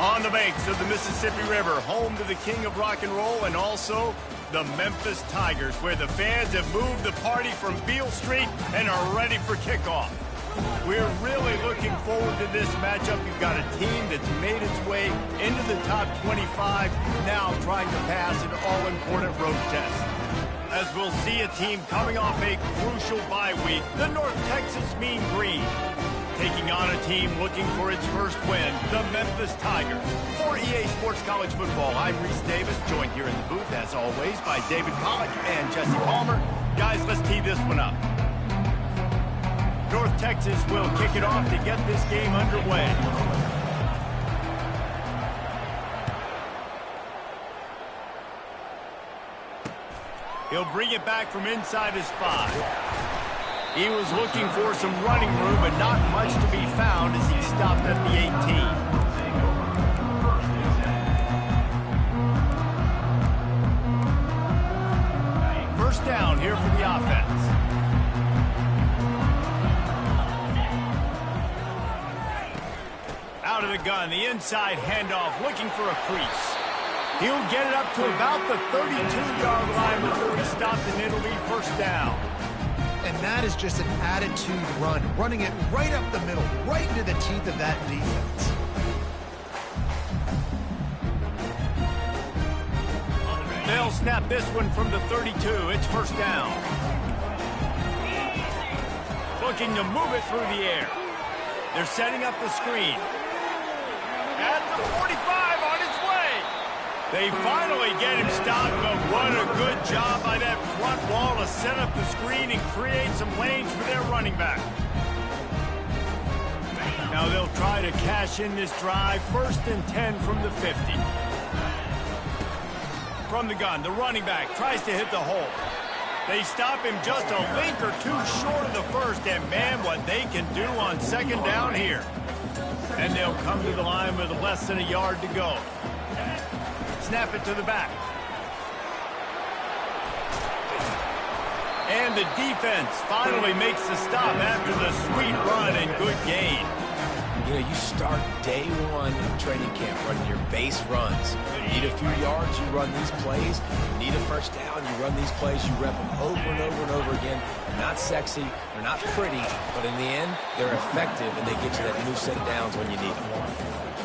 On the banks of the Mississippi River, home to the king of rock and roll and also the Memphis Tigers, where the fans have moved the party from Beale Street and are ready for kickoff. We're really looking forward to this matchup. You've got a team that's made its way into the top 25, now trying to pass an all-important road test. As we'll see a team coming off a crucial bye week, the North Texas Mean Green, taking on a team looking for its first win, the Memphis Tigers. For EA Sports College Football, I'm Reese Davis, joined here in the booth, as always, by David Pollack and Jesse Palmer. Guys, let's tee this one up. North Texas will kick it off to get this game underway. He'll bring it back from inside his 5. He was looking for some running room, but not much to be found as he stopped at the 18. First down here for the offense. Out of the gun, the inside handoff, looking for a crease. He'll get it up to about the 32-yard line before he stopped, and it'll be first down. And that is just an attitude run, running it right up the middle, right into the teeth of that defense. They'll snap this one from the 32. It's first down. Looking to move it through the air. They're setting up the screen. At the 45, on its way. They finally get him stopped, but what a good job by that front wall to set up the screen and create some lanes for their running back. Now they'll try to cash in this drive, 1st and 10 from the 50. From the gun, the running back tries to hit the hole. They stop him just a link or two short of the first, and man, what they can do on second down here. And they'll come to the line with less than a yard to go. Snap it to the back. And the defense finally makes the stop after the sweet run and good gain. You know, you start day one of training camp running your base runs. You need a few yards, you run these plays. You need a first down, you run these plays. You rep them over and over and over again. They're not sexy, they're not pretty, but in the end, they're effective, and they get you that new set of downs when you need them.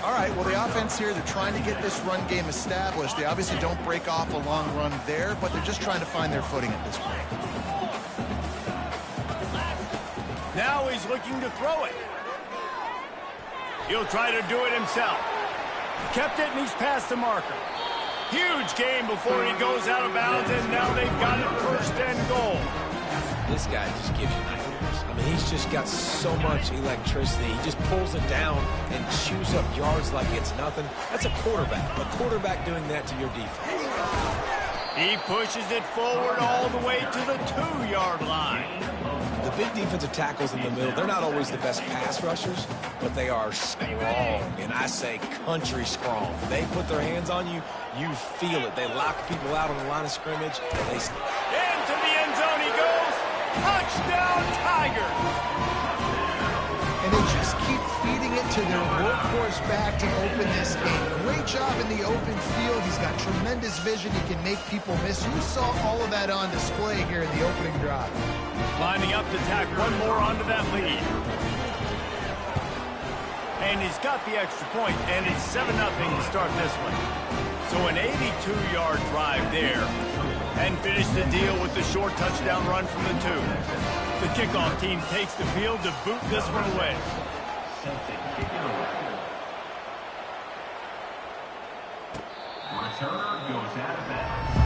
All right, well, the offense here, they're trying to get this run game established. They obviously don't break off a long run there, but they're just trying to find their footing at this point. Now he's looking to throw it. He'll try to do it himself. Kept it, and he's past the marker. Huge gain before he goes out of bounds, and now they've got it 1st and goal. This guy just gives you nightmares. I mean, he's just got so much electricity. He just pulls it down and chews up yards like it's nothing. That's a quarterback. A quarterback doing that to your defense. He pushes it forward all the way to the 2-yard line. The big defensive tackles in the middle, they're not always the best pass rushers, but they are strong, and I say country strong. They put their hands on you, you feel it. They lock people out on the line of scrimmage. Into the end zone he goes. Touchdown, Tigers! And they just keep feeding it to their workhorse back to open this game. Great job in the open field. He's got tremendous vision. He can make people miss. You saw all of that on display here in the opening drive. Lining up to tack one more onto that lead. And he's got the extra point, and it's 7-0 to start this one. So an 82-yard drive there. And finish the deal with the short touchdown run from the 2. The kickoff team takes the field to boot this one away. Returner goes out of bounds.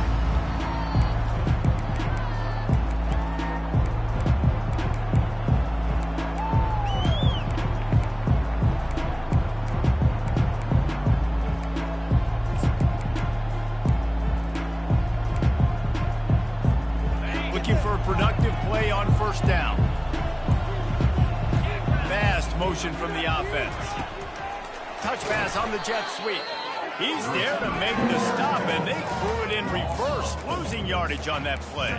Looking for a productive play on 1st down. Fast motion from the offense. Touch pass on the jet sweep. He's there to make the stop, and they threw it in reverse, losing yardage on that play.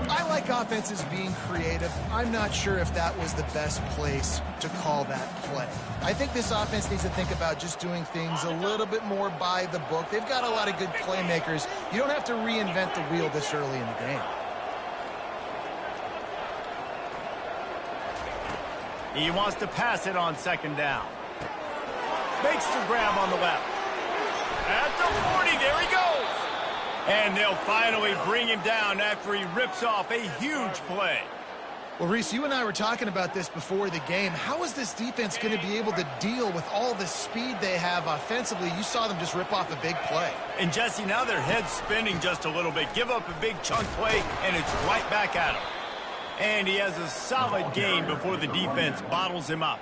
I like offenses being creative. I'm not sure if that was the best place to call that play. I think this offense needs to think about just doing things a little bit more by the book. They've got a lot of good playmakers. You don't have to reinvent the wheel this early in the game. He wants to pass it on second down. Makes the grab on the left. At the 40, there he goes. And they'll finally bring him down after he rips off a huge play. Well, Reese, you and I were talking about this before the game. How is this defense going to be able to deal with all the speed they have offensively? You saw them just rip off a big play. And, Jesse, now their head's spinning just a little bit. Give up a big chunk play, and it's right back at him. And he has a solid gain before the defense bottles him up.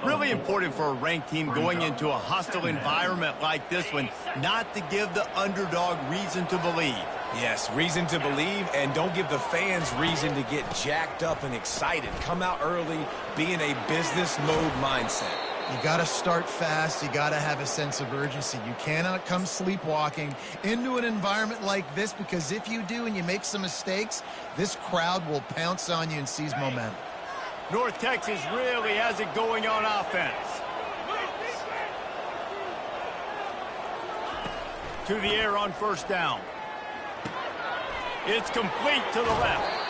Really important for a ranked team going into a hostile environment like this one, not to give the underdog reason to believe. Yes, reason to believe, and don't give the fans reason to get jacked up and excited. Come out early, be in a business mode mindset. You got to start fast. You got to have a sense of urgency. You cannot come sleepwalking into an environment like this, because if you do and you make some mistakes, this crowd will pounce on you and seize momentum. North Texas really has it going on offense. To the air on first down. It's complete to the left.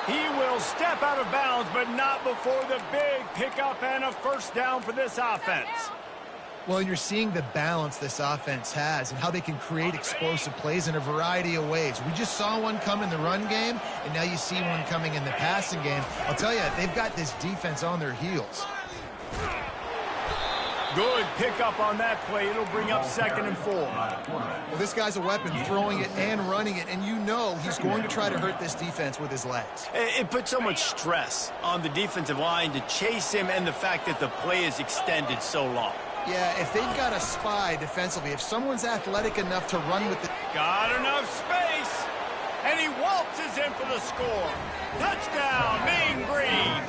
He will step out of bounds, but not before the big pickup and a first down for this offense. Well, you're seeing the balance this offense has and how they can create explosive plays in a variety of ways. We just saw one come in the run game, and now you see one coming in the passing game. I'll tell you, they've got this defense on their heels. Good pickup on that play. It'll bring up 2nd and 4. Well, this guy's a weapon, throwing it and running it, and you know he's going to try to hurt this defense with his legs. It puts so much stress on the defensive line to chase him, and the fact that the play is extended so long. Yeah, if they've got a spy defensively, if someone's athletic enough to run with the... Got enough space, and he waltzes in for the score. Touchdown, Mean Green.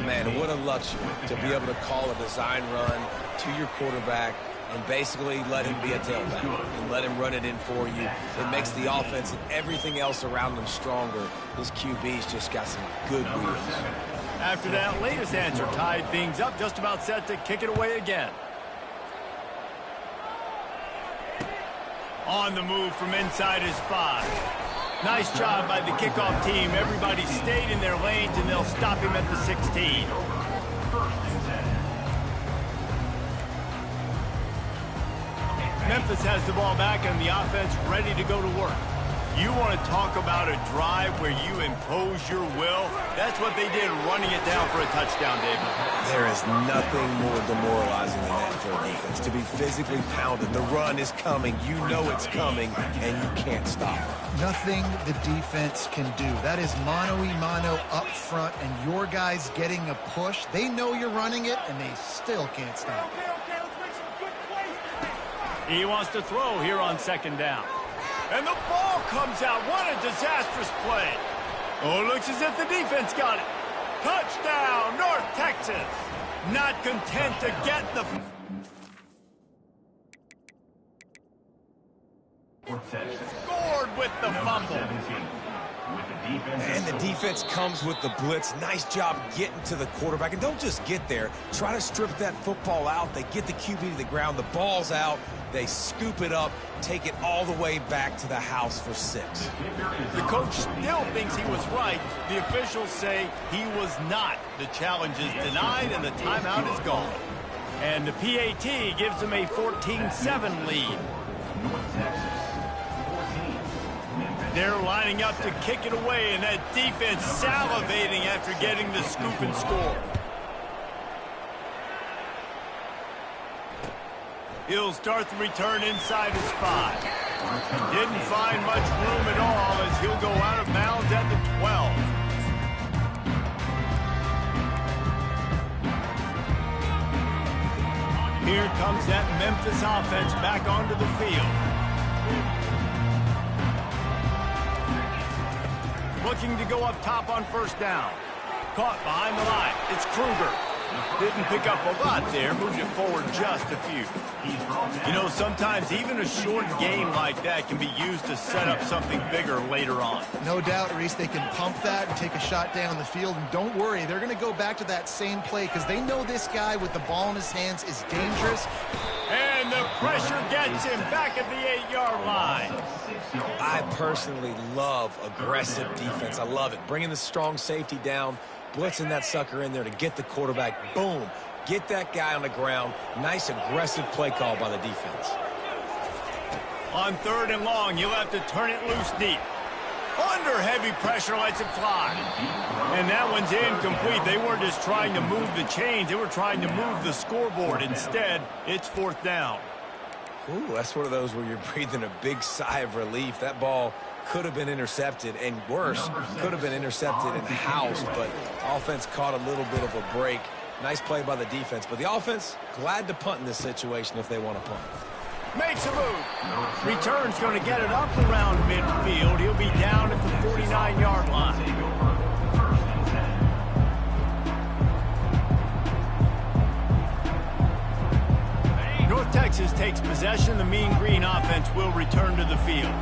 Man, what a luxury to be able to call a design run to your quarterback and basically let him be a tailback and let him run it in for you. It makes the offense and everything else around them stronger. This QB's just got some good wheels. After that latest answer tied things up, just about set to kick it away again. On the move from inside his 5. Nice job by the kickoff team. Everybody stayed in their lanes, and they'll stop him at the 16. Memphis has the ball back, and the offense ready to go to work. You want to talk about a drive where you impose your will? That's what they did, running it down for a touchdown, David. There is nothing more demoralizing than that for a defense. To be physically pounded, the run is coming, you know it's coming, and you can't stop it. Nothing the defense can do. That is mano-a-mano up front, and your guys getting a push. They know you're running it, and they still can't stop it. He wants to throw here on 2nd down. And the ball comes out. What a disastrous play. Oh, looks as if the defense got it. Touchdown, North Texas. Not content to get the... Scored with the fumble. And the defense comes with the blitz. Nice job getting to the quarterback. And don't just get there. Try to strip that football out. They get the QB to the ground. The ball's out. They scoop it up, take it all the way back to the house for 6. The coach still thinks he was right. The officials say he was not. The challenge is denied, and the timeout is gone. And the PAT gives them a 14-7 lead. They're lining up to kick it away, and that defense salivating after getting the scoop and score. He'll start the return inside his 5. Didn't find much room at all as he'll go out of bounds at the 12. Here comes that Memphis offense back onto the field. Looking to go up top on first down. Caught behind the line. It's Kruger. Didn't pick up a lot there, moved it forward just a few. You know, sometimes even a short game like that can be used to set up something bigger later on. No doubt, Reese, they can pump that and take a shot down the field. And don't worry, they're going to go back to that same play because they know this guy with the ball in his hands is dangerous. And the pressure gets him back at the 8-yard line. I personally love aggressive defense. I love it. Bringing the strong safety down, blitzing that sucker in there to get the quarterback. Boom. Get that guy on the ground. Nice aggressive play call by the defense. On 3rd and long, you'll have to turn it loose deep. Under heavy pressure, lets it fly. And that one's incomplete. They weren't just trying to move the chains. They were trying to move the scoreboard. Instead, it's 4th down. Ooh, that's one of those where you're breathing a big sigh of relief. That ball could have been intercepted, and worse, could have been intercepted and housed, but offense caught a little bit of a break. Nice play by the defense, but the offense, glad to punt in this situation if they want to punt. Makes a move. Return's going to get it up around midfield. He'll be down at the 49-yard line. North Texas takes possession. The Mean Green offense will return to the field.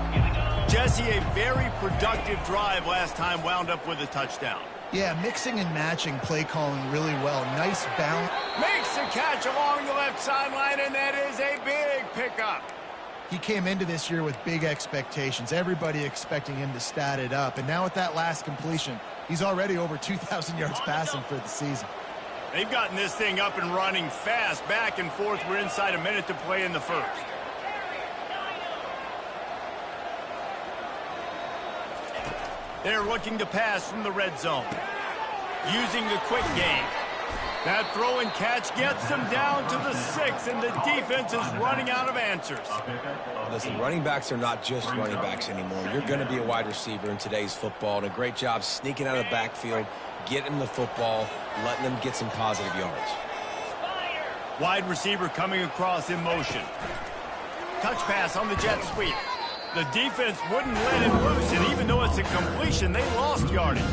Jesse, a very productive drive last time, wound up with a touchdown. Yeah, mixing and matching play calling really well. Nice balance. Makes the catch along the left sideline, and that is a big pickup. He came into this year with big expectations. Everybody expecting him to stat it up. And now with that last completion, he's already over 2,000 yards passing for the season. They've gotten this thing up and running fast, back and forth. We're inside a minute to play in the first. They're looking to pass from the red zone. Using the quick game. That throw and catch gets them down to the 6, and the defense is running out of answers. Listen, running backs are not just running backs anymore. You're going to be a wide receiver in today's football, and a great job sneaking out of the backfield, getting the football, letting them get some positive yards. Wide receiver coming across in motion. Touch pass on the jet sweep. The defense wouldn't let him loose, and even though it's a completion, they lost yardage.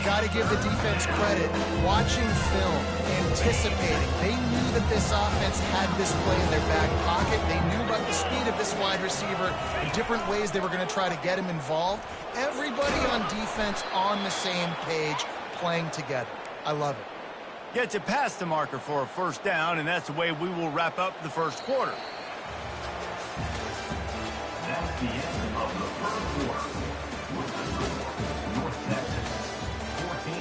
Got to give the defense credit. Watching film, anticipating. They knew that this offense had this play in their back pocket. They knew about the speed of this wide receiver and different ways they were going to try to get him involved. Everybody on defense on the same page, playing together. I love it. Gets it past the marker for a first down, and that's the way we will wrap up the first quarter. That's the end of the first quarter. With the score, North Texas 14,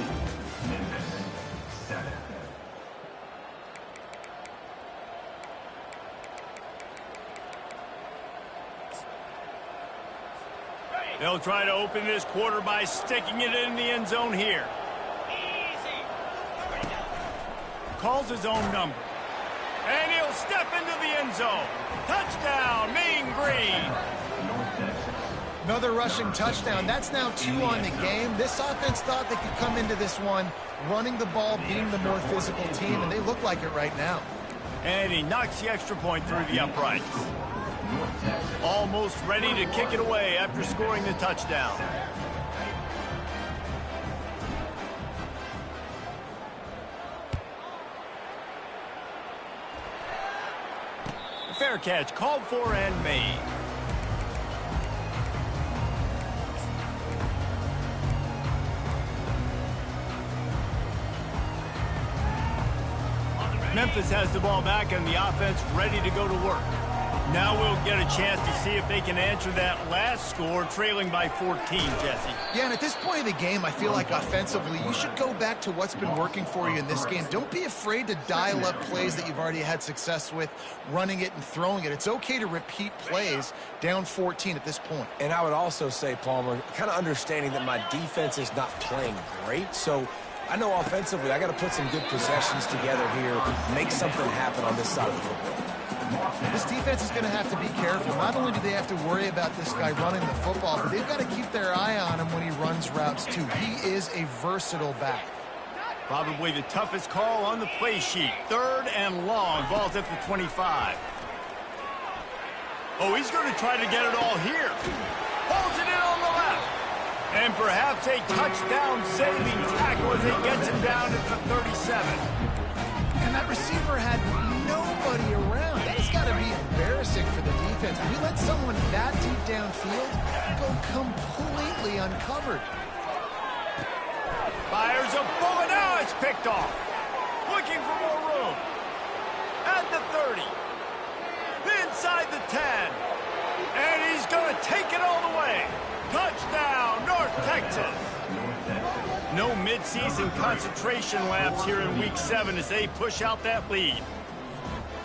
Memphis 7. They'll try to open this quarter by sticking it in the end zone here. Calls his own number. And he'll step into the end zone. Touchdown, Mean Green. Another rushing touchdown. That's now 2 on the game. This offense thought they could come into this one running the ball, being the more physical team, and they look like it right now. And he knocks the extra point through the uprights. Almost ready to kick it away after scoring the touchdown. Fair catch called for and made. Memphis has the ball back and the offense ready to go to work. Now we'll get a chance to see if they can answer that last score, trailing by 14, Jesse. Yeah, and at this point of the game, I feel like offensively, you should go back to what's been working for you in this game. Don't be afraid to dial up plays that you've already had success with, running it and throwing it. It's okay to repeat plays down 14 at this point. And I would also say, Palmer, kind of understanding that my defense is not playing great, so I know offensively I got to put some good possessions together here, make something happen on this side of the football. This defense is going to have to be careful. Not only do they have to worry about this guy running the football, but they've got to keep their eye on him when he runs routes too. He is a versatile back. Probably the toughest call on the play sheet. 3rd and long. Ball's at the 25. Oh, he's going to try to get it all here. Holds it in on the left. And perhaps a touchdown saving tackle as he gets him down at the 37. that receiver had nobody around. That has got to be embarrassing for the defense. When you let someone that deep downfield go completely uncovered. Fires a bullet. Now it's picked off. Looking for more room. At the 30. Inside the 10. And he's going to take it all the way. Touchdown, North Texas. No midseason concentration laps here in Week 7 as they push out that lead.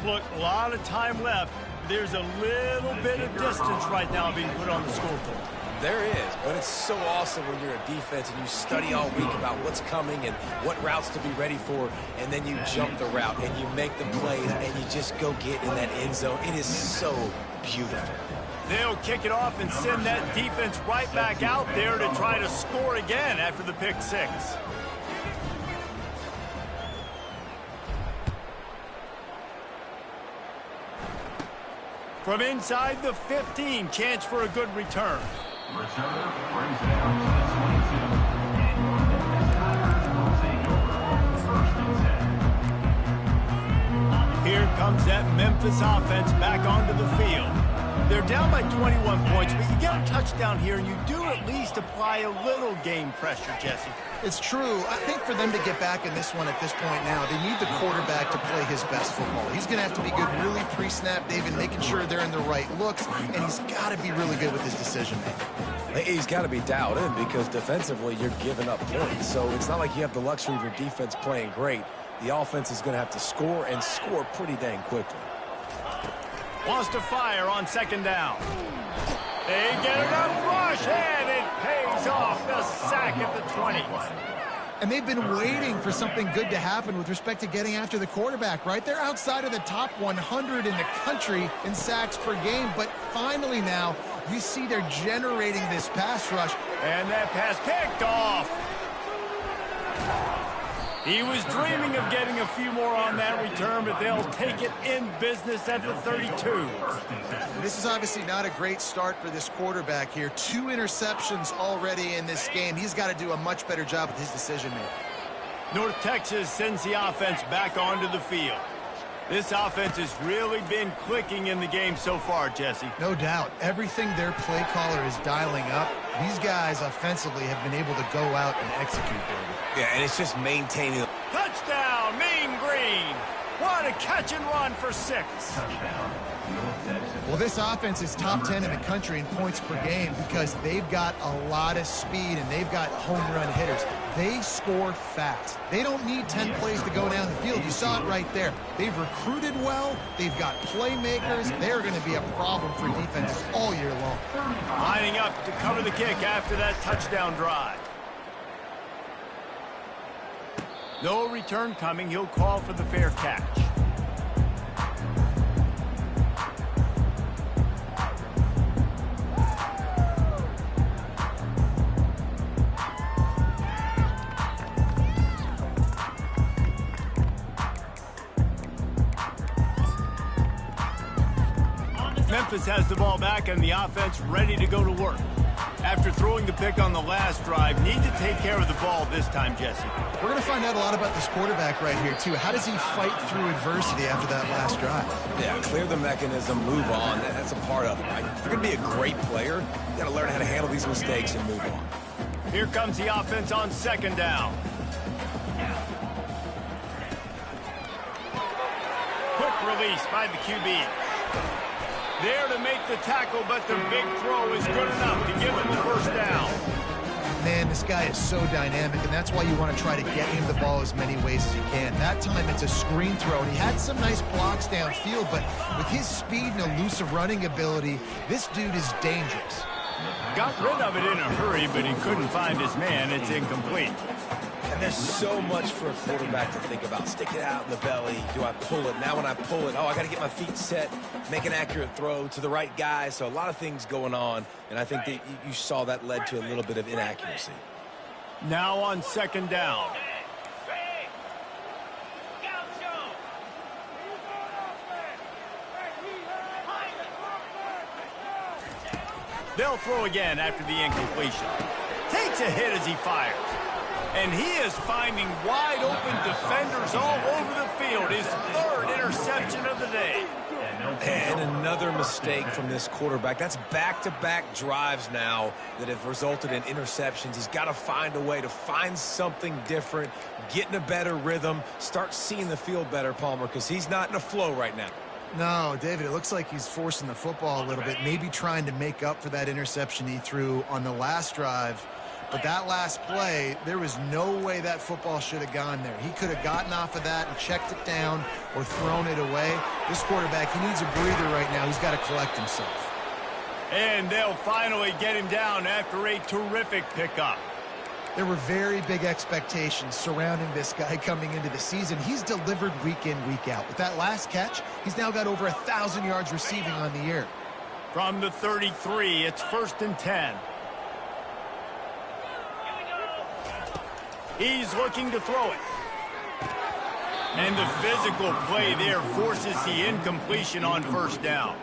Look, a lot of time left. There's a little bit of distance right now being put on the scoreboard. There is, but it's so awesome when you're a defense and you study all week about what's coming and what routes to be ready for, and then you jump the route and you make the plays and you just go get in that end zone. It is so beautiful. They'll kick it off and send that defense right back out there to try to score again after the pick six. From inside the 15, chance for a good return. Returner brings it out to the 22. And Memphis Tigers will take over first and 10. Here comes that Memphis offense back onto the field. They're down by 21 points, but you get a touchdown here, and you do at least apply a little game pressure, Jesse. It's true. I think for them to get back in this one at this point now, they need the quarterback to play his best football. He's going to have to be good really pre-snap, David, making sure they're in the right looks, and he's got to be really good with his decision-making. He's got to be dialed in because defensively you're giving up points. So it's not like you have the luxury of your defense playing great. The offense is going to have to score and score pretty dang quickly. Wants to fire on second down. They get enough rush, and it pays off. The sack at the 20. And they've been waiting for something good to happen with respect to getting after the quarterback, right? They're outside of the top 100 in the country in sacks per game, but finally now you see they're generating this pass rush. And that pass picked off. He was dreaming of getting a few more on that return, but they'll take it in business at the 32. This is obviously not a great start for this quarterback here. 2 interceptions already in this game. He's got to do a much better job with his decision-making. North Texas sends the offense back onto the field. This offense has really been clicking in the game so far, Jesse. No doubt. Everything their play caller is dialing up, these guys offensively have been able to go out and execute, David. Yeah, and it's just maintaining. Touchdown, Mean Green. What a catch and run for 6. Touchdown, North Texas. Well, this offense is top 10 in the country in points per game because they've got a lot of speed and they've got home run hitters. They score fast. They don't need 10 plays to go down the field. You saw it right there. They've recruited well. They've got playmakers. They're going to be a problem for defenses all year long. Lining up to cover the kick after that touchdown drive. No return coming. He'll call for the fair catch. Memphis has the ball back and the offense ready to go to work. After throwing the pick on the last drive, need to take care of the ball this time, Jesse. We're going to find out a lot about this quarterback right here, too. How does he fight through adversity after that last drive? Yeah, clear the mechanism, move on. That's a part of it, right? If you're going to be a great player, you got to learn how to handle these mistakes and move on. Here comes the offense on second down. Quick release by the QB. There to make the tackle, but the big throw is good enough to give him the first down. Man, this guy is so dynamic, and that's why you want to try to get him the ball as many ways as you can. That time, it's a screen throw, and he had some nice blocks downfield, but with his speed and elusive running ability, this dude is dangerous. Got rid of it in a hurry, but he couldn't find his man. It's incomplete. And there's so much for a quarterback to think about. Stick it out in the belly. Do I pull it? Now when I pull it, I got to get my feet set, make an accurate throw to the right guy. So a lot of things going on, and I think that you saw that led to a little bit of inaccuracy. Now on second down. They'll throw again after the incompletion. Takes a hit as he fires. And he is finding wide-open defenders all over the field. His third interception of the day. And another mistake from this quarterback. That's back-to-back drives now that have resulted in interceptions. He's got to find a way to find something different, get in a better rhythm, start seeing the field better, Palmer, because he's not in a flow right now. No, David, it looks like he's forcing the football a little bit, maybe trying to make up for that interception he threw on the last drive. But that last play, there was no way that football should have gone there. He could have gotten off of that and checked it down or thrown it away. This quarterback, he needs a breather right now. He's got to collect himself. And they'll finally get him down after a terrific pickup. There were very big expectations surrounding this guy coming into the season. He's delivered week in, week out. With that last catch, he's now got over 1,000 yards receiving on the year. From the 33, it's 1st and 10. He's looking to throw it. And the physical play there forces the incompletion on 1st down.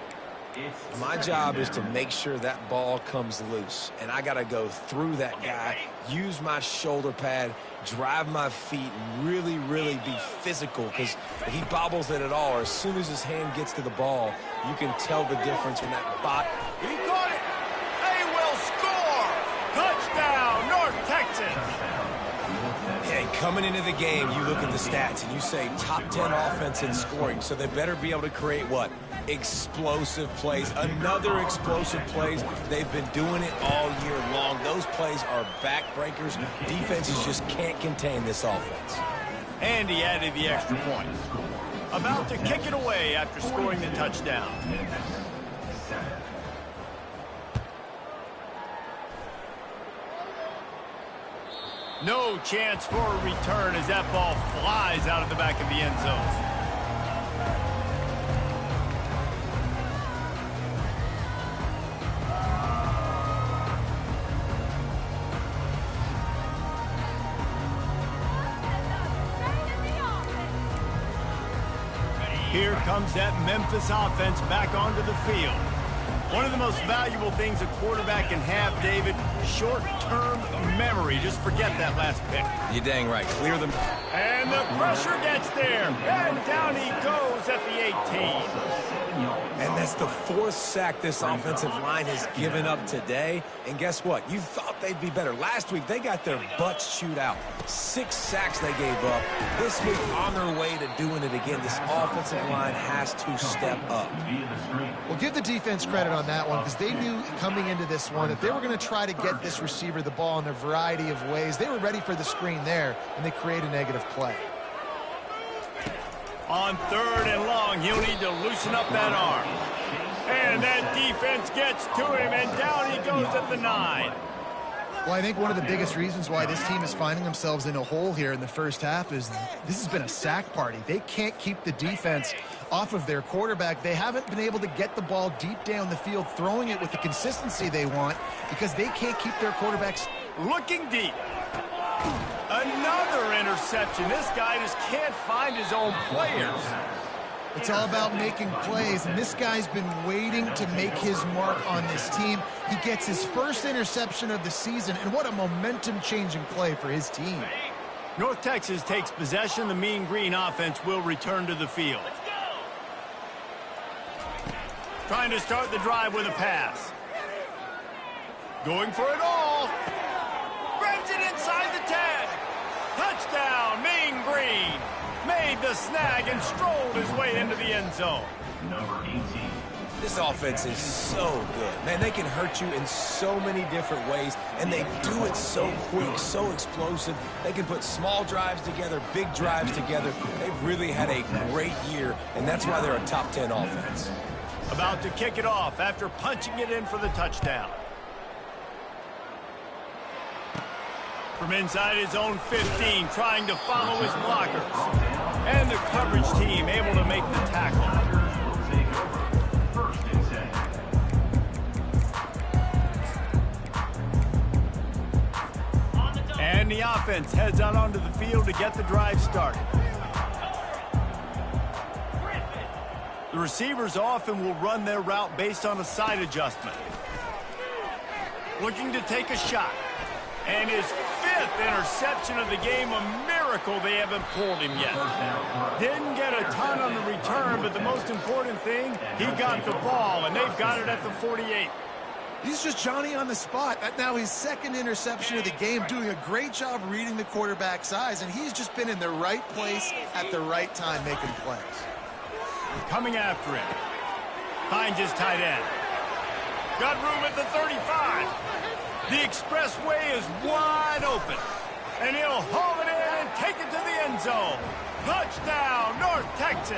My job is to make sure that ball comes loose. And I got to go through that guy, use my shoulder pad, drive my feet, and really, really be physical. Because if he bobbles it at all, or as soon as his hand gets to the ball, you can tell the difference when that bot. He caught it. They will score. Touchdown, North Texas. Hey, coming into the game, you look at the stats and you say top 10 offense in scoring, so they better be able to create what? Explosive plays. Another explosive plays. They've been doing it all year long. Those plays are backbreakers. Defenses just can't contain this offense. And he added the extra point. About to kick it away after scoring the touchdown. No chance for a return as that ball flies out of the back of the end zone. Here comes that Memphis offense back onto the field. One of the most valuable things a quarterback can have, David, short-term memory. Just forget that last pick. You're dang right. Clear them. And the pressure gets there. And down he goes at the 18. And that's the 4th sack this offensive line has given up today. And guess what? You thought they'd be better. Last week, they got their butts chewed out. 6 sacks they gave up. This week, on their way to doing it again. This offensive line has to step up. Well, give the defense credit on that one, because they knew coming into this one that they were going to try to get this receiver the ball in a variety of ways. They were ready for the screen there, and they create a negative play. On 3rd and long, he'll need to loosen up that arm. And that defense gets to him, and down he goes at the 9. Well, I think one of the biggest reasons why this team is finding themselves in a hole here in the first half is this has been a sack party. They can't keep the defense off of their quarterback. They haven't been able to get the ball deep down the field, throwing it with the consistency they want, because they can't keep their quarterbacks looking deep. Another interception. This guy just can't find his own players. It's all about making plays, and this guy's been waiting to make his mark on this team. He gets his first interception of the season, and what a momentum-changing play for his team. North Texas takes possession. The Mean Green offense will return to the field. Trying to start the drive with a pass. Going for it all. Grabs it inside the 10. Touchdown, Mean Green. Made the snag and strolled his way into the end zone. Number 18. This offense is so good. Man, they can hurt you in so many different ways, and they do it so quick, so explosive. They can put small drives together, big drives together. They've really had a great year, and that's why they're a top 10 offense. About to kick it off after punching it in for the touchdown. From inside his own 15, trying to follow his blockers. And the coverage team able to make the tackle. And the offense heads out onto the field to get the drive started. The receivers often will run their route based on a side adjustment. Looking to take a shot. And his 5th interception of the game. A miracle they haven't pulled him yet. Didn't get a ton on the return, but the most important thing, he got the ball, and they've got it at the 48. He's just Johnny on the spot. That's now his second interception of the game, doing a great job reading the quarterback's eyes, and he's just been in the right place at the right time making plays. Coming after him. Finds his tight end. Got room at the 35. The expressway is wide open. And he'll haul it in and take it to the end zone. Touchdown, North Texas.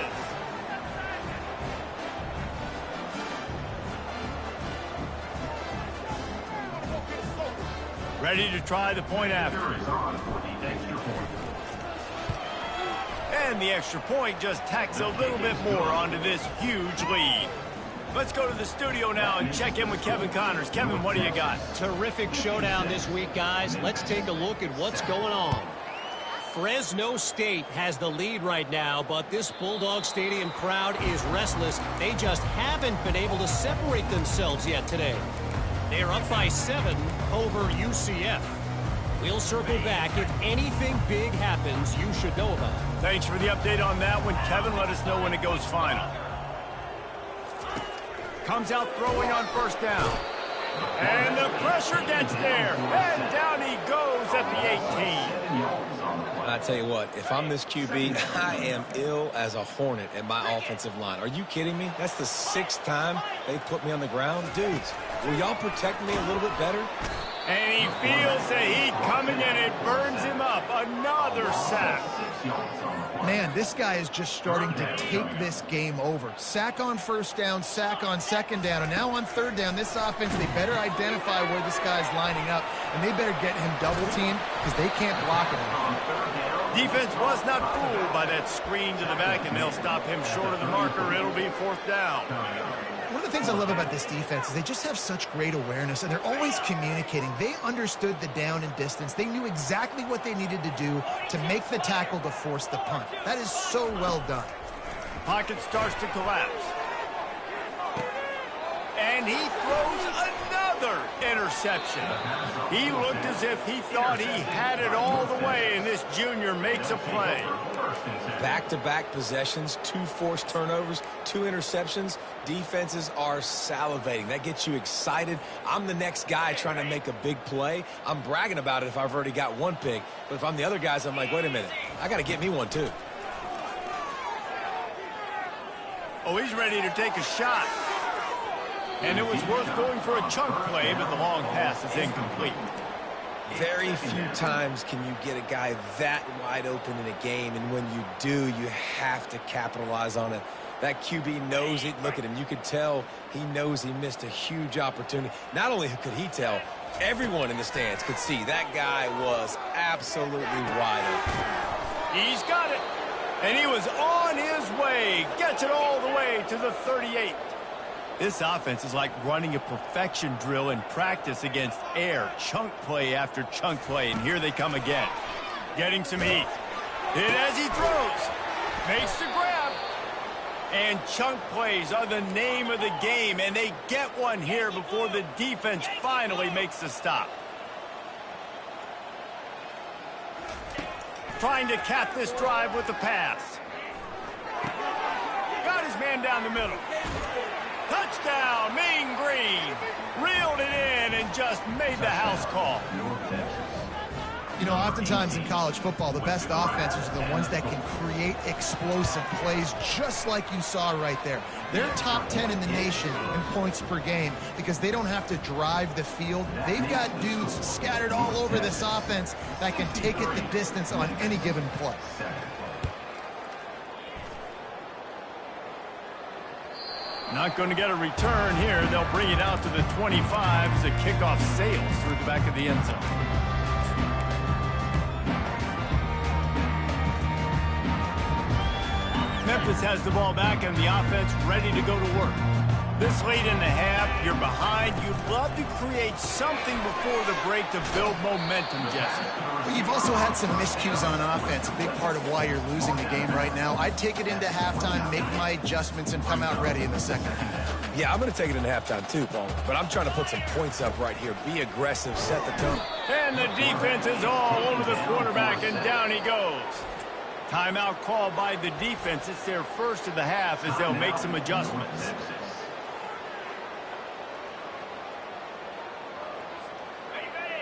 Ready to try the point after. And the extra point just tacks a little bit more onto this huge lead. Let's go to the studio now and check in with Kevin Connors. Kevin, what do you got? Terrific showdown this week, guys. Let's take a look at what's going on. Fresno State has the lead right now, but this Bulldog Stadium crowd is restless. They just haven't been able to separate themselves yet today. They are up by 7 over UCF. We'll circle back. If anything big happens, you should know about it. Thanks for the update on that one, Kevin. Let us know when it goes final. Comes out throwing on first down. And the pressure gets there. And down he goes at the 18. I tell you what, if I'm this QB, I am ill as a hornet at my offensive line. Are you kidding me? That's the 6th time they've put me on the ground. Dudes, will y'all protect me a little bit better? And he feels the heat coming and it burns him up. Another sack. Man, this guy is just starting to take this game over. Sack on first down, sack on second down, and now on third down, this offense, they better identify where this guy's lining up, and they better get him double-teamed because they can't block him. Defense was not fooled by that screen to the back, and they'll stop him short of the marker. It'll be 4th down. One of the things I love about this defense is they just have such great awareness, and they're always communicating. They understood the down and distance. They knew exactly what they needed to do to make the tackle to force the punt. That is so well done. Pocket starts to collapse. And he throws another interception. He looked as if he thought he had it all the way, and this junior makes a play. Back-to-back possessions, 2 forced turnovers, 2 interceptions. Defenses are salivating. That gets you excited. I'm the next guy trying to make a big play. I'm bragging about it if I've already got one pick. But if I'm the other guys, I'm like, wait a minute. I got to get me one, too. Oh, he's ready to take a shot. And it was worth going for a chunk play, but the long pass is incomplete. Very few times can you get a guy that wide open in a game, and when you do, you have to capitalize on it. That QB knows it. Look at him. You could tell he knows he missed a huge opportunity. Not only could he tell, everyone in the stands could see that guy was absolutely wide open. He's got it. And he was on his way. Gets it all the way to the 38. This offense is like running a perfection drill in practice against air. Chunk play after chunk play, and here they come again. Getting some heat. Hit as he throws. Makes the grab. And chunk plays are the name of the game, and they get one here before the defense finally makes the stop. Trying to cap this drive with the pass. Got his man down the middle. Touchdown, Mean Green. Reeled it in and just made the house call. You know, oftentimes in college football, the best offenses are the ones that can create explosive plays just like you saw right there. They're top 10 in the nation in points per game because they don't have to drive the field. They've got dudes scattered all over this offense that can take it the distance on any given play. Not going to get a return here. They'll bring it out to the 25 as the kickoff sails through the back of the end zone. Memphis has the ball back and the offense ready to go to work. This late in the half, you're behind. You'd love to create something before the break to build momentum, Jesse. But you've also had some miscues on offense, a big part of why you're losing the game right now. I'd take it into halftime, make my adjustments, and come out ready in the second half. Yeah, I'm going to take it into halftime too, Paul. But I'm trying to put some points up right here. Be aggressive, set the tone. And the defense is all over the quarterback, and down he goes. Timeout called by the defense. It's their first of the half as they'll make some adjustments.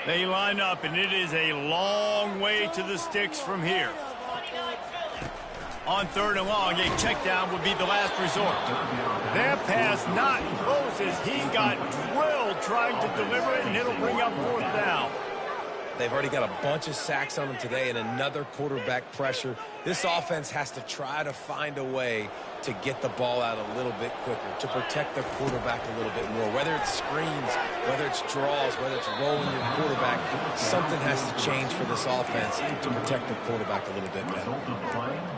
They line up, and it is a long way to the sticks from here. On 3rd and long, a check down would be the last resort. That pass not close as he got drilled trying to deliver it, and it'll bring up 4th down. They've already got a bunch of sacks on them today and another quarterback pressure. This offense has to try to find a way to get the ball out a little bit quicker, to protect their quarterback a little bit more. Whether it's screens, whether it's draws, whether it's rolling your quarterback, something has to change for this offense to protect the quarterback a little bit better.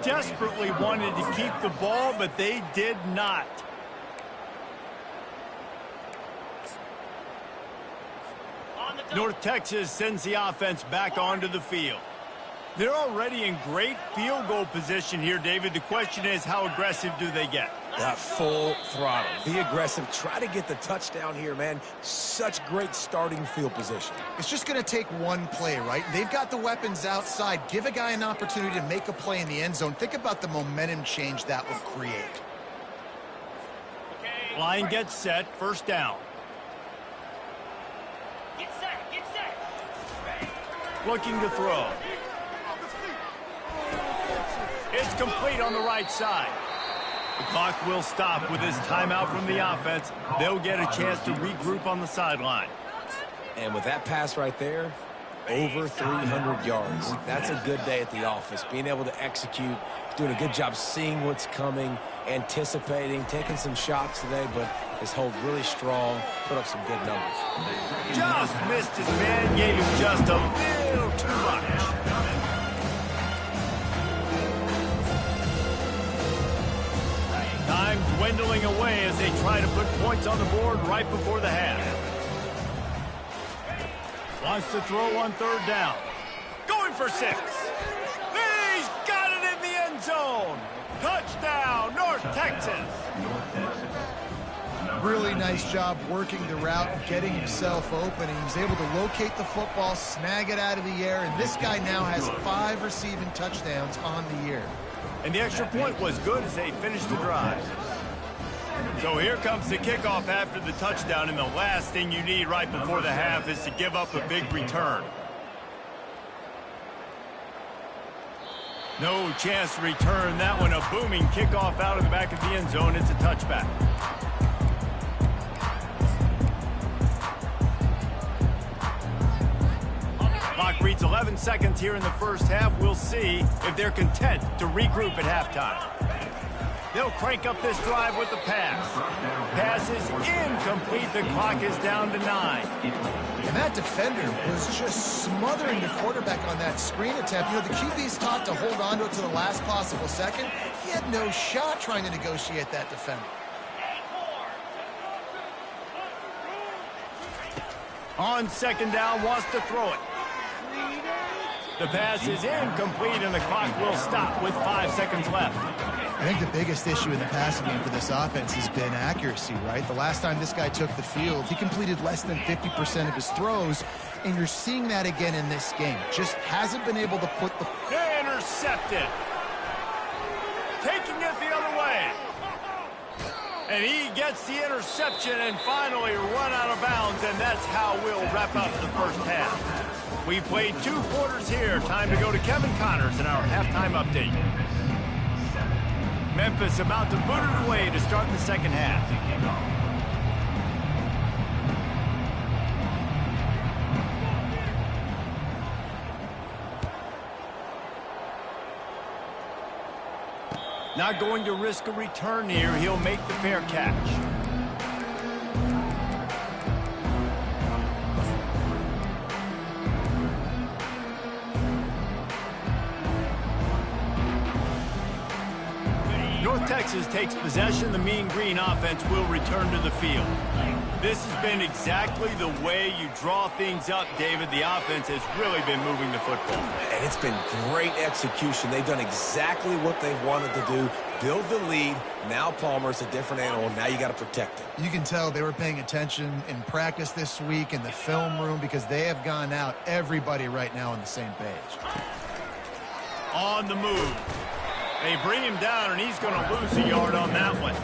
Desperately wanted to keep the ball, but they did not. North Texas sends the offense back onto the field. They're already in great field goal position here, David. The question is, how aggressive do they get? Full throttle. Be aggressive. Try to get the touchdown here, man. Such great starting field position. It's just going to take one play, right? They've got the weapons outside. Give a guy an opportunity to make a play in the end zone. Think about the momentum change that would create. Line gets set. 1st down. Looking to throw. It's complete on the right side. The clock will stop with this timeout from the offense. They'll get a chance to regroup on the sideline. And with that pass right there, over 300 yards. That's a good day at the office. Being able to execute, doing a good job seeing what's coming, anticipating, taking some shots today, but his hold really strong, put up some good numbers. Just missed his man, gave him just a little too much. Time dwindling away as they try to put points on the board right before the half. Wants to throw on 3rd down. Going for 6. He's got it in the end zone. Touchdown, North Texas. Really nice job working the route, getting himself open. He was able to locate the football, snag it out of the air, and this guy now has 5 receiving touchdowns on the year. And the extra point was good as they finished the drive. So here comes the kickoff after the touchdown, and the last thing you need right before the half is to give up a big return. No chance to return that one. A booming kickoff out of the back of the end zone. It's a touchback. Clock reads 11 seconds here in the first half. We'll see if they're content to regroup at halftime. They'll crank up this drive with the pass. Pass is incomplete. The clock is down to 9. And that defender was just smothering the quarterback on that screen attempt. You know, the QB's taught to hold on to it to the last possible second. He had no shot trying to negotiate that defender. On 2nd down, wants to throw it. The pass is incomplete, and the clock will stop with 5 seconds left. I think the biggest issue in the passing game for this offense has been accuracy, right? The last time this guy took the field, he completed less than 50% of his throws, and you're seeing that again in this game. Just hasn't been able to put the... Intercepted. Taking it the other way. And he gets the interception and finally run out of bounds, and that's how we'll wrap up the first half. We've played 2 quarters here. Time to go to Kevin Connors in our halftime update. Memphis about to boot it away to start the second half. Not going to risk a return here. He'll make the fair catch. North Texas takes possession. The Mean Green offense will return to the field. This has been exactly the way you draw things up, David. The offense has really been moving the football. And it's been great execution. They've done exactly what they've wanted to do. Build the lead. Now Palmer's a different animal. Now you got to protect it. You can tell they were paying attention in practice this week in the film room because they have gone out, everybody right now on the same page. On the move. They bring him down, and he's going to lose a yard on that one.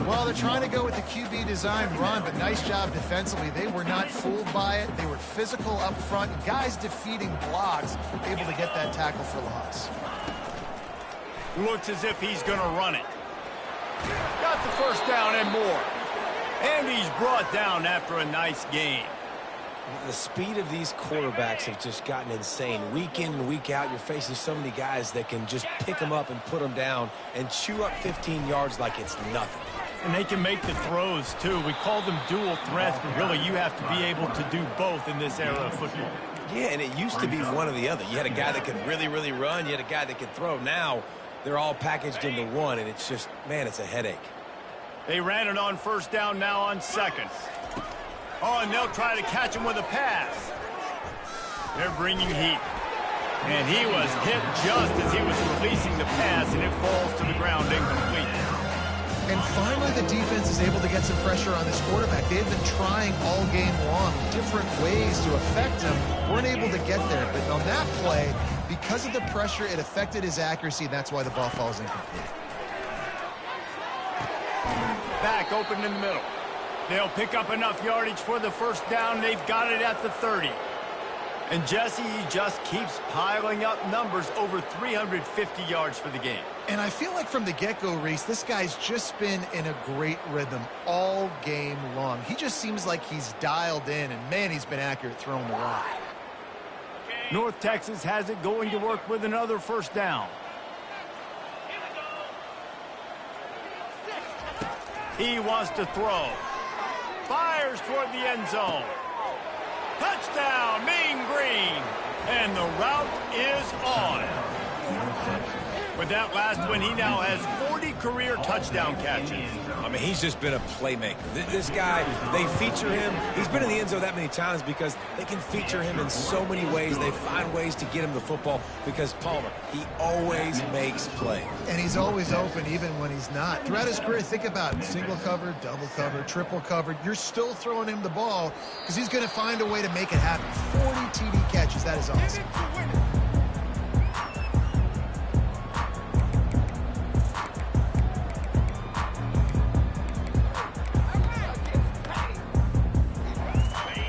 Well, they're trying to go with the QB design run, but nice job defensively. They were not fooled by it. They were physical up front. Guys defeating blocks, able to get that tackle for loss. Looks as if he's going to run it. Got the first down and more. And he's brought down after a nice gain. The speed of these quarterbacks have just gotten insane. Week in and week out, you're facing so many guys that can just pick them up and put them down and chew up 15 yards like it's nothing. And they can make the throws, too. We call them dual threats, but really you have to be able to do both in this era of football. Yeah, and it used to be one or the other. You had a guy that could really, really run. You had a guy that could throw. Now they're all packaged into one, and it's just, man, it's a headache. They ran it on first down, now on second. Oh, and they'll try to catch him with a pass. They're bringing heat. And he was hit just as he was releasing the pass, and it falls to the ground incomplete. And finally, the defense is able to get some pressure on this quarterback. They've been trying all game long different ways to affect him. Weren't able to get there. But on that play, because of the pressure, it affected his accuracy. That's why the ball falls incomplete. Back open in the middle. They'll pick up enough yardage for the first down. They've got it at the 30. And Jesse, he just keeps piling up numbers, over 350 yards for the game. And I feel like from the get-go, Reese, this guy's just been in a great rhythm all game long. He just seems like he's dialed in, and, man, he's been accurate throwing the rock. North Texas has it going to work with another first down. He wants to throw. Fires toward the end zone. Touchdown, Mean Green. And the route is on. With that last one, he now has 40 career touchdown catches. I mean, he's just been a playmaker. This guy, they feature him. He's been in the end zone that many times because they can feature him in so many ways. They find ways to get him the football because Palmer, he always makes plays. And he's always open even when he's not. Throughout his career, think about it. Single covered, double covered, triple covered. You're still throwing him the ball because he's going to find a way to make it happen. 40 TD catches. That is awesome.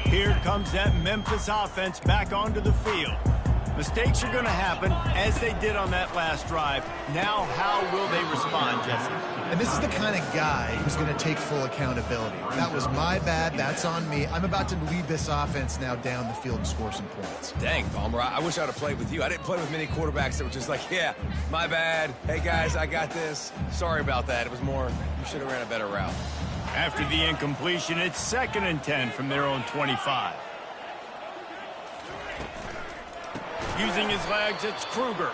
Here comes that Memphis offense back onto the field. Mistakes are going to happen, as they did on that last drive. Now, how will they respond, Jesse? And this is the kind of guy who's going to take full accountability. That was my bad. That's on me. I'm about to lead this offense now down the field and score some points. Dang, Palmer, I wish I would have played with you. I didn't play with many quarterbacks that were just like, yeah, my bad. Hey, guys, I got this. Sorry about that. It was more, you should have ran a better route. After the incompletion, it's 2nd and 10 from their own 25. Using his legs, it's Kruger.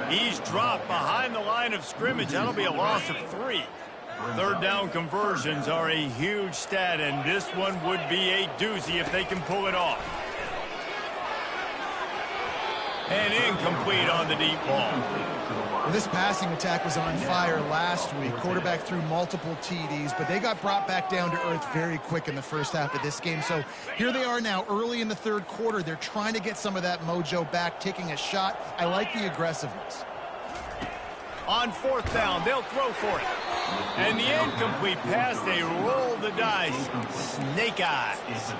He's dropped behind the line of scrimmage. That'll be a loss of 3. Third down conversions are a huge stat, and this one would be a doozy if they can pull it off. And incomplete on the deep ball. Well, this passing attack was on fire last week. Quarterback threw multiple TDs, but they got brought back down to earth very quick in the first half of this game. So here they are now early in the third quarter. They're trying to get some of that mojo back, taking a shot. I like the aggressiveness. On 4th down, they'll throw for it. And the incomplete pass, they roll the dice. Snake eyes.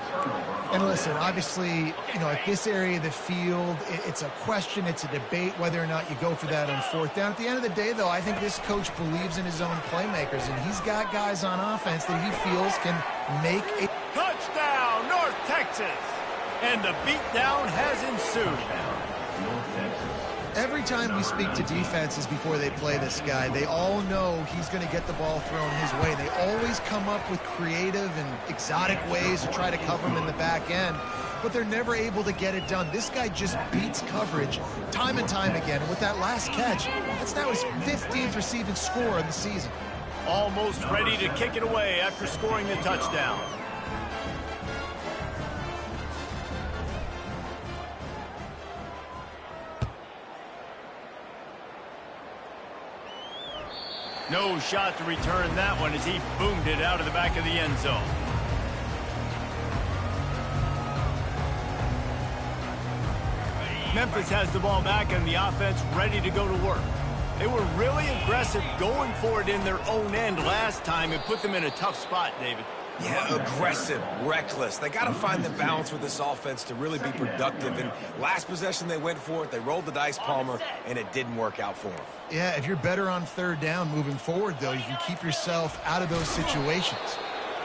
And listen, obviously, you know, at this area of the field, it's a question, it's a debate whether or not you go for that on 4th down. At the end of the day, though, I think this coach believes in his own playmakers, and he's got guys on offense that he feels can make a touchdown, North Texas. And the beatdown has ensued. Every time we speak to defenses before they play this guy, they all know he's going to get the ball thrown his way. They always come up with creative and exotic ways to try to cover him in the back end, but they're never able to get it done. This guy just beats coverage time and time again. And with that last catch, that's now his 15th receiving score of the season. Almost ready to kick it away after scoring the touchdown. No shot to return that one as he boomed it out of the back of the end zone. Memphis has the ball back and the offense ready to go to work. They were really aggressive going for it in their own end last time and put them in a tough spot, David. Yeah, aggressive, reckless. They got to find the balance with this offense to really be productive. And last possession they went for it. They rolled the dice, Palmer, and it didn't work out for them. Yeah, if you're better on third down moving forward, though, you can keep yourself out of those situations.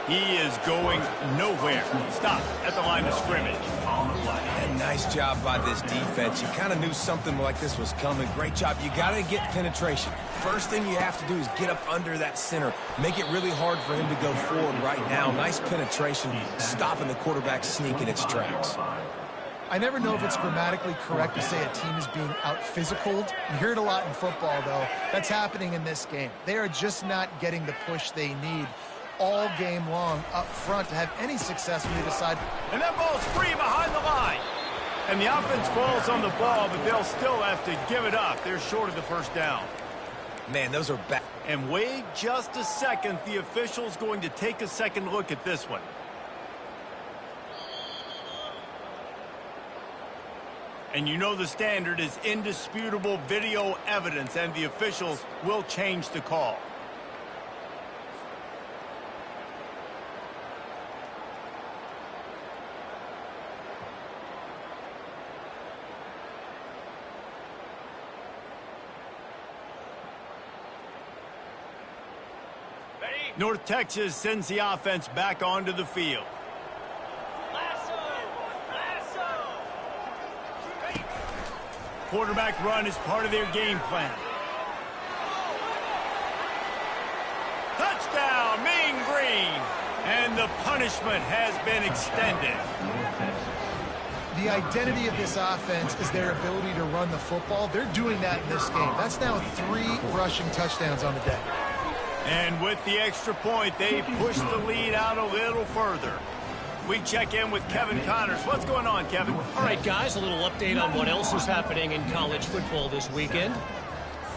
He is going nowhere. Stop at the line of scrimmage. And nice job by this defense. You kind of knew something like this was coming. Great job. You got to get penetration. First thing you have to do is get up under that center. Make it really hard for him to go forward right now. Nice penetration, stopping the quarterback sneak in its tracks. I never know if it's grammatically correct to say a team is being out-physicaled. You hear it a lot in football, though. That's happening in this game. They are just not getting the push they need all game long up front to have any success when they decide. And that ball's free behind the line. And the offense falls on the ball, but they'll still have to give it up. They're short of the first down. Man, those are bad. And wait just a second. The official's going to take a second look at this one. And you know the standard is indisputable video evidence, and the officials will change the call. North Texas sends the offense back onto the field. Quarterback run is part of their game plan. Touchdown, Mean Green. And the punishment has been extended. The identity of this offense is their ability to run the football. They're doing that in this game. That's now 3 rushing touchdowns on the day. And with the extra point, they push the lead out a little further. We check in with Kevin Connors. What's going on, Kevin? All right, guys, a little update on what else is happening in college football this weekend.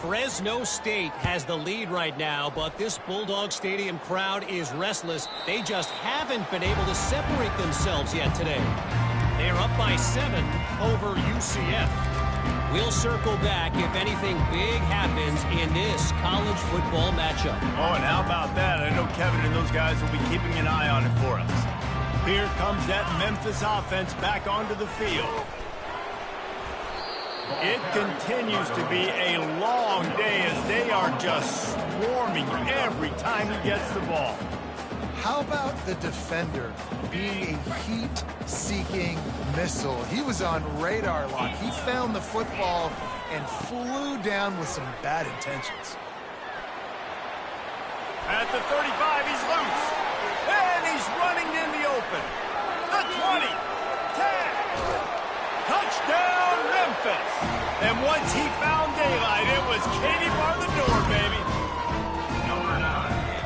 Fresno State has the lead right now, but this Bulldog Stadium crowd is restless. They just haven't been able to separate themselves yet today. They're up by 7 over UCF. We'll circle back if anything big happens in this college football matchup. Oh, and how about that? I know Kevin and those guys will be keeping an eye on it for us. Here comes that Memphis offense back onto the field. It continues to be a long day as they are just swarming every time he gets the ball. How about the defender being a heat-seeking missile? He was on radar lock. He found the football and flew down with some bad intentions. At the 35, he's loose. And he's running in the open. The 20, 10. Touchdown, Memphis. And once he found daylight, it was Katie bar the door, baby.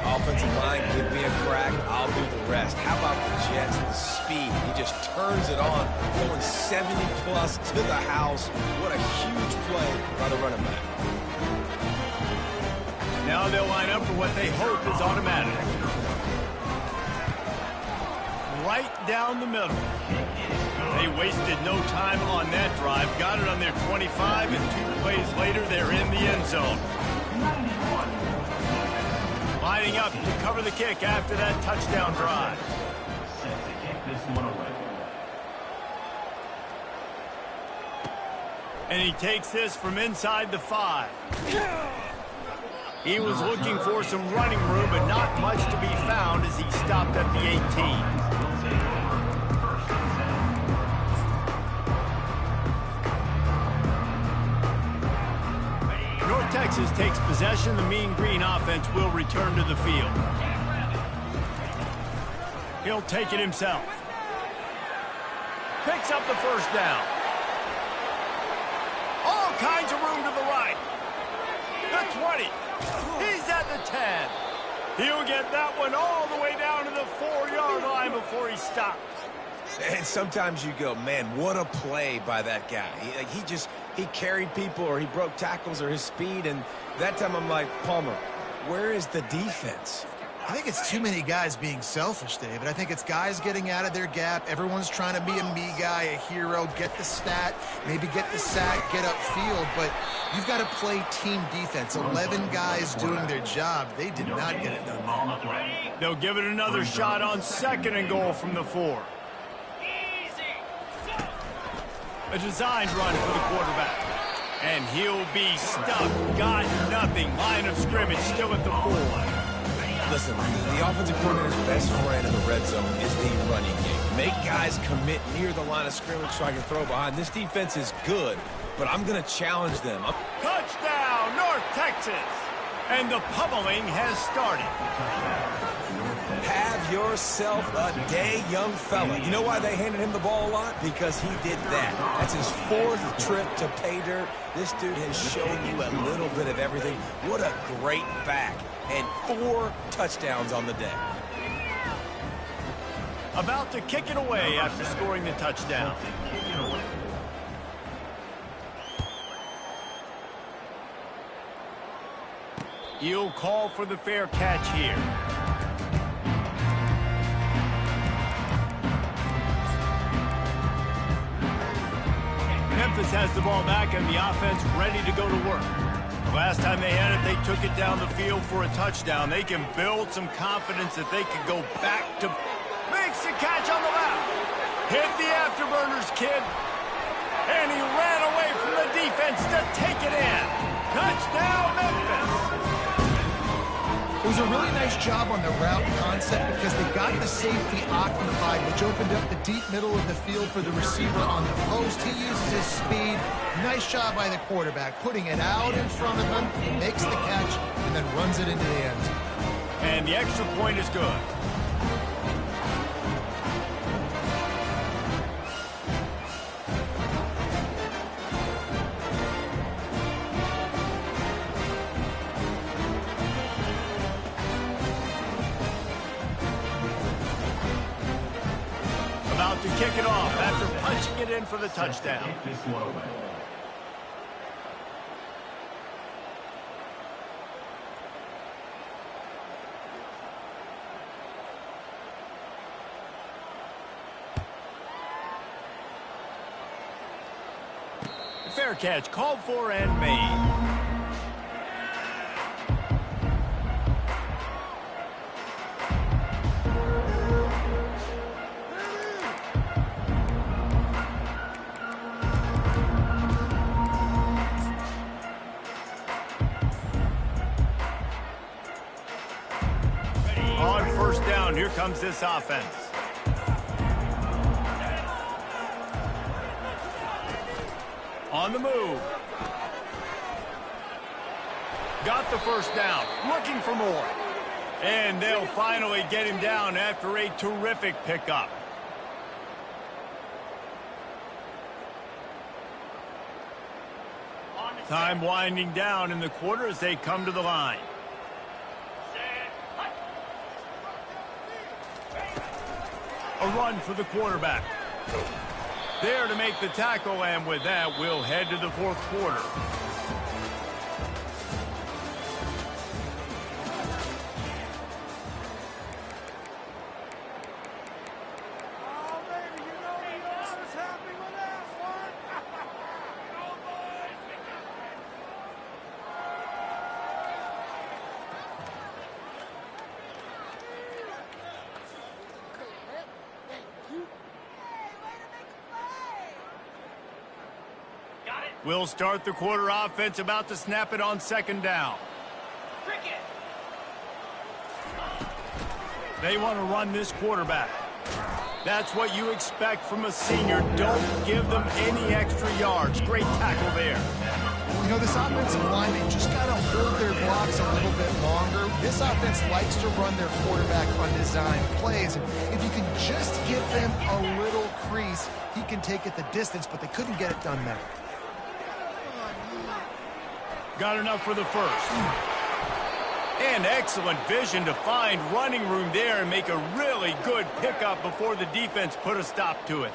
Offensive line, give me a crack, I'll do the rest. How about the Jets, the speed? He just turns it on, going 70-plus to the house. What a huge play by the running back. Now they'll line up for what they hope is automatic. Right down the middle. They wasted no time on that drive. Got it on their 25, and 2 plays later, they're in the end zone. Lining up to cover the kick after that touchdown drive. Set to kick this one away. And he takes this from inside the 5. He was looking for some running room, but not much to be found as he stopped at the 18. North Texas takes possession. The Mean Green offense will return to the field. He'll take it himself. Picks up the first down. All kinds of room to the right. The 20. He's at the 10. He'll get that one all the way down to the 4-yard line before he stops. And sometimes you go, man, what a play by that guy. He carried people, or he broke tackles, or his speed. And that time I'm like, Palmer, Where is the defense? I think it's too many guys being selfish, David. I think it's guys getting out of their gap. Everyone's trying to be a me guy, a hero, get the stat, maybe get the sack, get upfield. But you've got to play team defense. 11 guys doing their job. They did not get it done there. They'll give it another shot on 2nd and goal from the 4. A designed run for the quarterback. And he'll be stuck. Got nothing. Line of scrimmage still at the 4. Listen, the offensive coordinator's best friend in the red zone is the running game. Make guys commit near the line of scrimmage so I can throw behind. This defense is good, but I'm going to challenge them. Touchdown, North Texas! And the pummeling has started. Have yourself a day, young fella. You know why they handed him the ball a lot? Because he did that. That's his 4th trip to pay dirt. This dude has shown you a little bit of everything. What a great back. And 4 touchdowns on the day. About to kick it away after scoring the touchdown. He'll call for the fair catch here. Memphis has the ball back and the offense ready to go to work. The last time they had it, they took it down the field for a touchdown. They can build some confidence that they can go back to... Makes the catch on the left. Hit the afterburners, kid. And he ran away from the defense to take it in. Touchdown, Memphis. It was a really nice job on the route concept because they got the safety occupied, which opened up the deep middle of the field for the receiver on the post. He uses his speed. Nice job by the quarterback, putting it out in front of him. He makes the catch and then runs it into the end zone. And the extra point is good. About to kick it off after punching it in for the touchdown. Fair catch called for and made. On 1st down, here comes this offense. On the move. Got the 1st down. Looking for more. And they'll finally get him down after a terrific pickup. Time winding down in the quarter as they come to the line. A run for the quarterback. There to make the tackle, and with that, we'll head to the 4th quarter. We'll start the quarter offense, about to snap it on 2nd down. They want to run this quarterback. That's what you expect from a senior. Don't give them any extra yards. Great tackle there. You know, this offensive line, they just got to hold their blocks a little bit longer. This offense likes to run their quarterback on design plays. And if you can just give them a little crease, he can take it the distance, but they couldn't get it done there. Got enough for the 1st. And excellent vision to find running room there and make a really good pickup before the defense put a stop to it.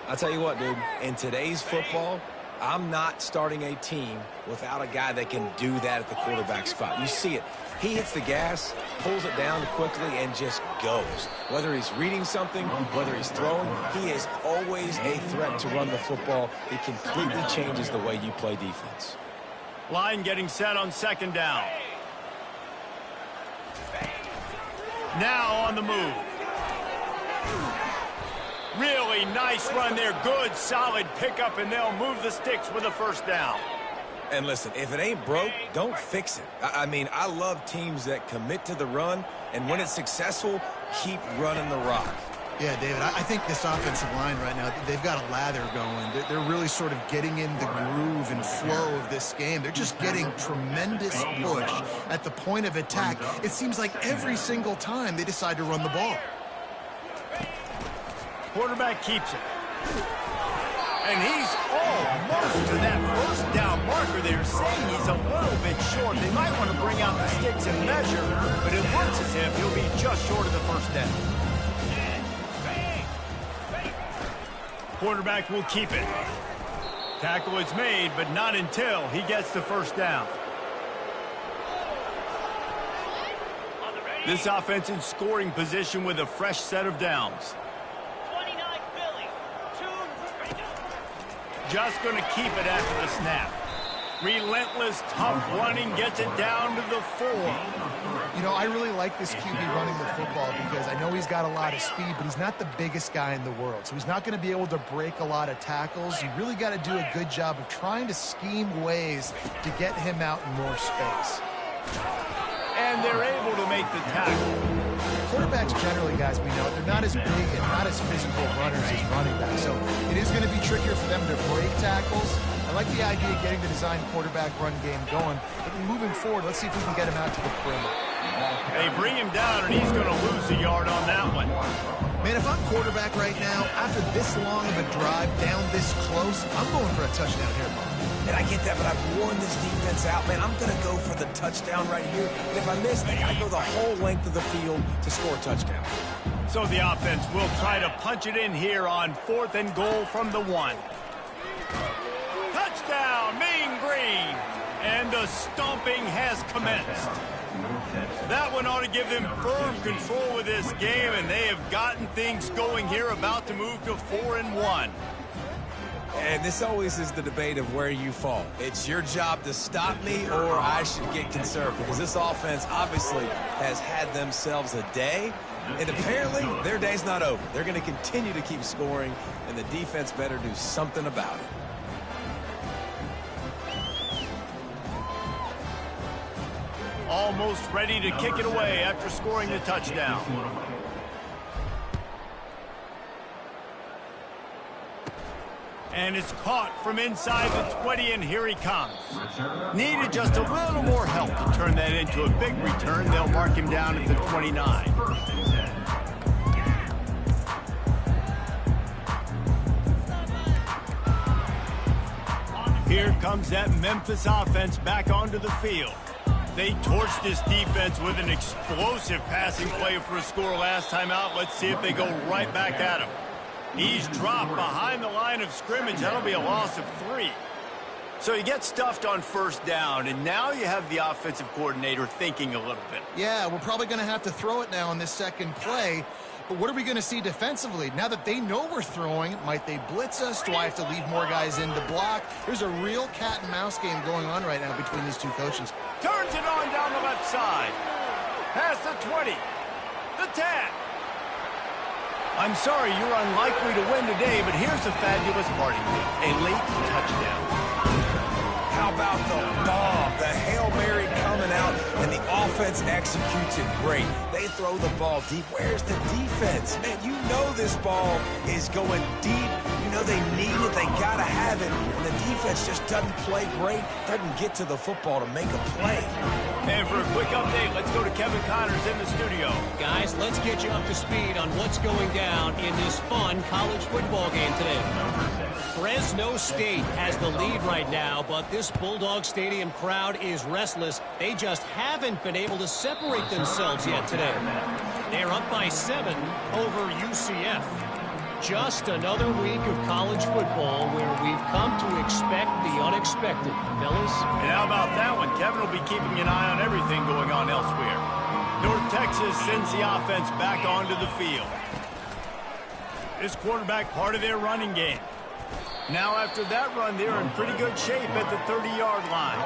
I'll tell you what, dude, in today's football, I'm not starting a team without a guy that can do that at the quarterback spot. You see it. He hits the gas, pulls it down quickly, and just goes. Whether he's reading something, whether he's throwing, he is always a threat to run the football. It completely changes the way you play defense. Line getting set on second down. Now on the move. Really nice run there. Good, solid pickup, and they'll move the sticks with a first down. And listen, if it ain't broke, don't fix it. I mean, I love teams that commit to the run, and when it's successful, keep running the rock. Yeah, David, I think this offensive line right now, they've got a lather going. They're really sort of getting in the groove and flow of this game. They're just getting tremendous push at the point of attack. It seems like every single time they decide to run the ball. Quarterback keeps it. And he's almost to that first down marker. They're saying he's a little bit short. They might want to bring out the sticks and measure, but it looks as if he'll be just short of the first down. Quarterback will keep it. Tackle is made, but not until he gets the first down. This offense in scoring position with a fresh set of downs. Just going to keep it after the snap. Relentless, tough running, gets it down to the 4. You know, I really like this QB running the football because I know he's got a lot of speed, but he's not the biggest guy in the world. So he's not going to be able to break a lot of tackles. You really got to do a good job of trying to scheme ways to get him out in more space. And they're able to make the tackle. Quarterbacks generally, guys, we know, they're not as big and not as physical runners as running backs. So it is going to be trickier for them to break tackles. I like the idea of getting the design quarterback run game going. But moving forward, let's see if we can get him out to the perimeter. They bring him down, and he's going to lose a yard on that one. Man, if I'm quarterback right now, after this long of a drive down this close, I'm going for a touchdown here, Bob. And I get that, but I've worn this defense out, man. I'm going to go for the touchdown right here. And if I miss, they got to go the whole length of the field to score a touchdown. So the offense will try to punch it in here on 4th and goal from the 1. Touchdown, Mean Green! And the stomping has commenced. That one ought to give them firm control with this game, and they have gotten things going here, about to move to 4-1. And this always is the debate of where you fall. It's your job to stop me, or I should get conservative, because this offense obviously has had themselves a day, and apparently their day's not over. They're going to continue to keep scoring, and the defense better do something about it. Almost ready to kick it away after scoring the touchdown. And it's caught from inside the 20, and here he comes. Needed just a little more help to turn that into a big return. They'll mark him down at the 29. Here comes that Memphis offense back onto the field. They torched this defense with an explosive passing play for a score last time out. Let's see if they go right back at him. He's dropped behind the line of scrimmage. That'll be a loss of 3. So you get stuffed on first down, and now you have the offensive coordinator thinking a little bit. Yeah, we're probably going to have to throw it now on this second play. But what are we going to see defensively? Now that they know we're throwing, might they blitz us? Do I have to leave more guys in to block? There's a real cat and mouse game going on right now between these two coaches. Turns it on down the left side. Past the 20. The 10. I'm sorry you're unlikely to win today, but here's a fabulous party gift. A late touchdown. How about the bomb? The Hail Mary coming out, and the offense executes it great. They throw the ball deep. Where's the defense? Man, you know this ball is going deep. You know they need it. They got to have it. And the defense just doesn't play great, doesn't get to the football to make a play. And for a quick update, let's go to Kevin Connors in the studio. Guys, let's get you up to speed on what's going down in this fun college football game today. Fresno State has the lead right now, but this Bulldog Stadium crowd is restless. They just haven't been able to separate themselves yet today. They're up by 7 over UCF. Just another week of college football where we've come to expect the unexpected, fellas. And how about that one? Kevin will be keeping an eye on everything going on elsewhere. North Texas sends the offense back onto the field. This quarterback part of their running game. Now after that run, they're in pretty good shape at the 30-yard line.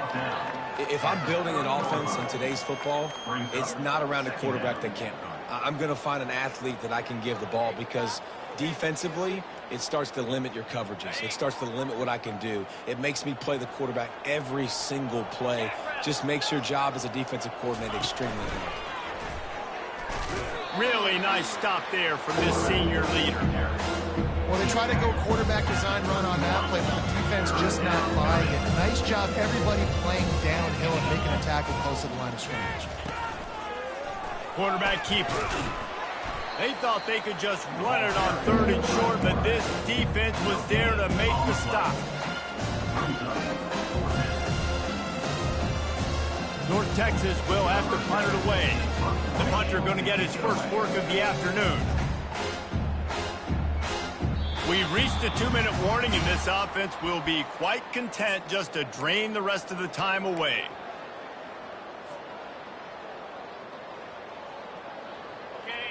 If I'm building an offense in today's football, it's not around a quarterback that can't run. I'm going to find an athlete that I can give the ball because defensively, it starts to limit your coverages. It starts to limit what I can do. It makes me play the quarterback every single play. Just makes your job as a defensive coordinator extremely hard. Really nice stop there from this senior leader. Well, they try to go quarterback design run on that play, but the defense just not buying it. Nice job, everybody playing downhill and making a tackle close to the line of scrimmage. Quarterback keeper. They thought they could just run it on 3rd and short, but this defense was there to make the stop. North Texas will have to punt it away. The punter going to get his first work of the afternoon. We've reached a 2-minute warning, and this offense will be quite content just to drain the rest of the time away.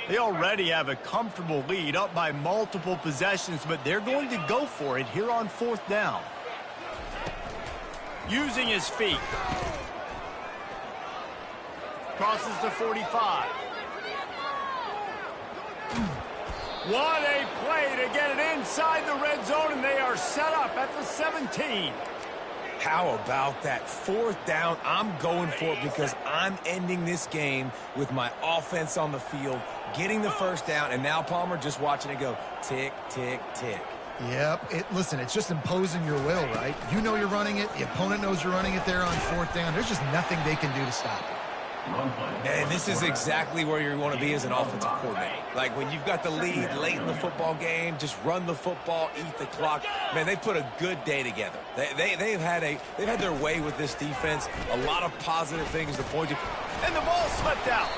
They already have a comfortable lead, up by multiple possessions, but they're going to go for it here on 4th down. Using his feet. Crosses the 45. What a play to get it inside the red zone, and they are set up at the 17. How about that 4th down? I'm going for it because I'm ending this game with my offense on the field, getting the first down, and now, Palmer, just watching it go tick, tick, tick. Yep. Listen, it's just imposing your will, right? You know you're running it. The opponent knows you're running it there on 4th down. There's just nothing they can do to stop it. And this is exactly where you want to be as an offensive coordinator. Like when you've got the lead late in the football game, just run the football, eat the clock. Man, they put a good day together. They've had their way with this defense. A lot of positive things to point to. And the ball slipped out.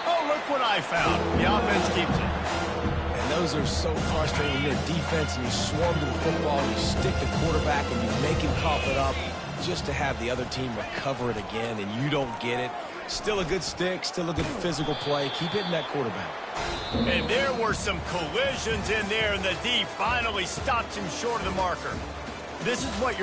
Oh, look what I found. The offense keeps it. And those are so frustrating when you're a defense and you swarm to the football, and you stick the quarterback and you make him cough it up just to have the other team recover it again and you don't get it. Still a good stick, still a good physical play. Keep hitting that quarterback. And there were some collisions in there, and the D finally stops him short of the marker. This is what you're